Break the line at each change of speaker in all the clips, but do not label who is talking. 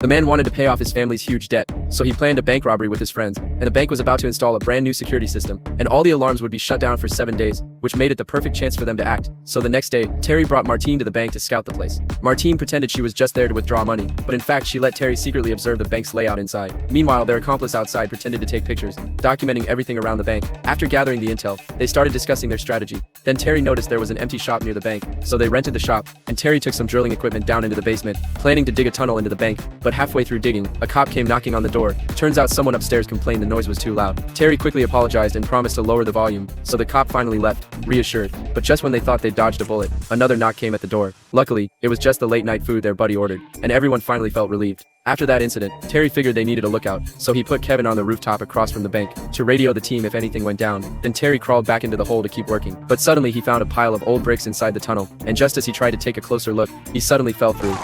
The man wanted to pay off his family's huge debt, so he planned a bank robbery with his friends, and the bank was about to install a brand new security system, and all the alarms would be shut down for 7 days, which made it the perfect chance for them to act. So the next day, Terry brought Martine to the bank to scout the place. Martine pretended she was just there to withdraw money, but in fact she let Terry secretly observe the bank's layout inside. Meanwhile, their accomplice outside pretended to take pictures, documenting everything around the bank. After gathering the intel, they started discussing their strategy. Then Terry noticed there was an empty shop near the bank, so they rented the shop, and Terry took some drilling equipment down into the basement, planning to dig a tunnel into the bank, but halfway through digging, a cop came knocking on the door. Turns out someone upstairs complained the noise was too loud. Terry quickly apologized and promised to lower the volume, so the cop finally left, reassured. But just when they thought they dodged a bullet, another knock came at the door. Luckily, it was just the late-night food their buddy ordered, and everyone finally felt relieved. After that incident, Terry figured they needed a lookout, so he put Kevin on the rooftop across from the bank to radio the team if anything went down. Then Terry crawled back into the hole to keep working. But suddenly he found a pile of old bricks inside the tunnel, and just as he tried to take a closer look, he suddenly fell through.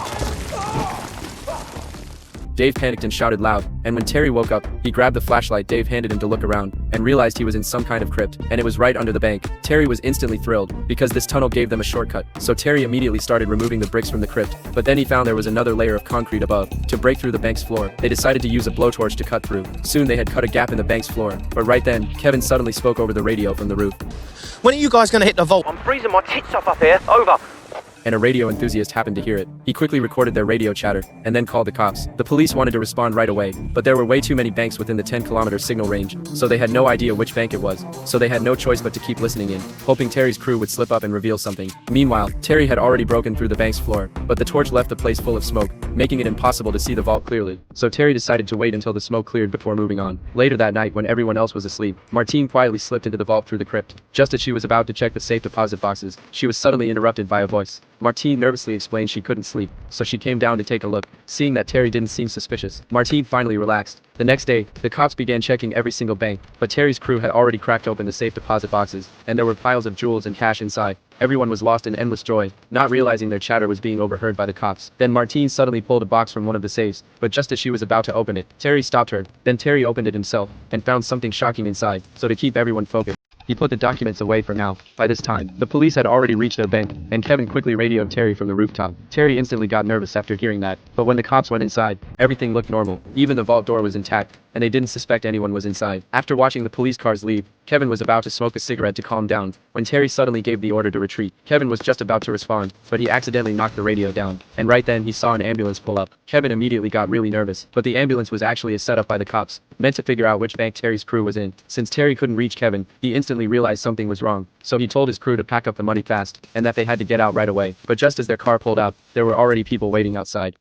Dave panicked and shouted loud, and when Terry woke up, he grabbed the flashlight Dave handed him to look around, and realized he was in some kind of crypt, and it was right under the bank. Terry was instantly thrilled, because this tunnel gave them a shortcut, so Terry immediately started removing the bricks from the crypt, but then he found there was another layer of concrete above. To break through the bank's floor, they decided to use a blowtorch to cut through. Soon they had cut a gap in the bank's floor, but right then, Kevin suddenly spoke over the radio from the roof.
When are you guys gonna hit the vault?
I'm freezing my tits off up here. Over.
And a radio enthusiast happened to hear it. He quickly recorded their radio chatter, and then called the cops. The police wanted to respond right away, but there were way too many banks within the 10-kilometer signal range, so they had no idea which bank it was. So they had no choice but to keep listening in, hoping Terry's crew would slip up and reveal something. Meanwhile, Terry had already broken through the bank's floor, but the torch left the place full of smoke, making it impossible to see the vault clearly. So Terry decided to wait until the smoke cleared before moving on. Later that night, when everyone else was asleep, Martine quietly slipped into the vault through the crypt. Just as she was about to check the safe deposit boxes, she was suddenly interrupted by a voice. Martine nervously explained she couldn't sleep, so she came down to take a look. Seeing that Terry didn't seem suspicious, Martine finally relaxed. The next day, the cops began checking every single bank, but Terry's crew had already cracked open the safe deposit boxes, and there were piles of jewels and cash inside. Everyone was lost in endless joy, not realizing their chatter was being overheard by the cops. Then Martine suddenly pulled a box from one of the safes, but just as she was about to open it, Terry stopped her. Then Terry opened it himself, and found something shocking inside, so to keep everyone focused, he put the documents away for now. By this time, the police had already reached their bank, and Kevin quickly radioed Terry from the rooftop. Terry instantly got nervous after hearing that, but when the cops went inside, everything looked normal. Even the vault door was intact, and they didn't suspect anyone was inside. After watching the police cars leave, Kevin was about to smoke a cigarette to calm down, when Terry suddenly gave the order to retreat. Kevin was just about to respond, but he accidentally knocked the radio down, and right then he saw an ambulance pull up. Kevin immediately got really nervous, but the ambulance was actually a setup by the cops, meant to figure out which bank Terry's crew was in. Since Terry couldn't reach Kevin, he instantly realized something was wrong, so he told his crew to pack up the money fast, and that they had to get out right away. But just as their car pulled out, there were already people waiting outside.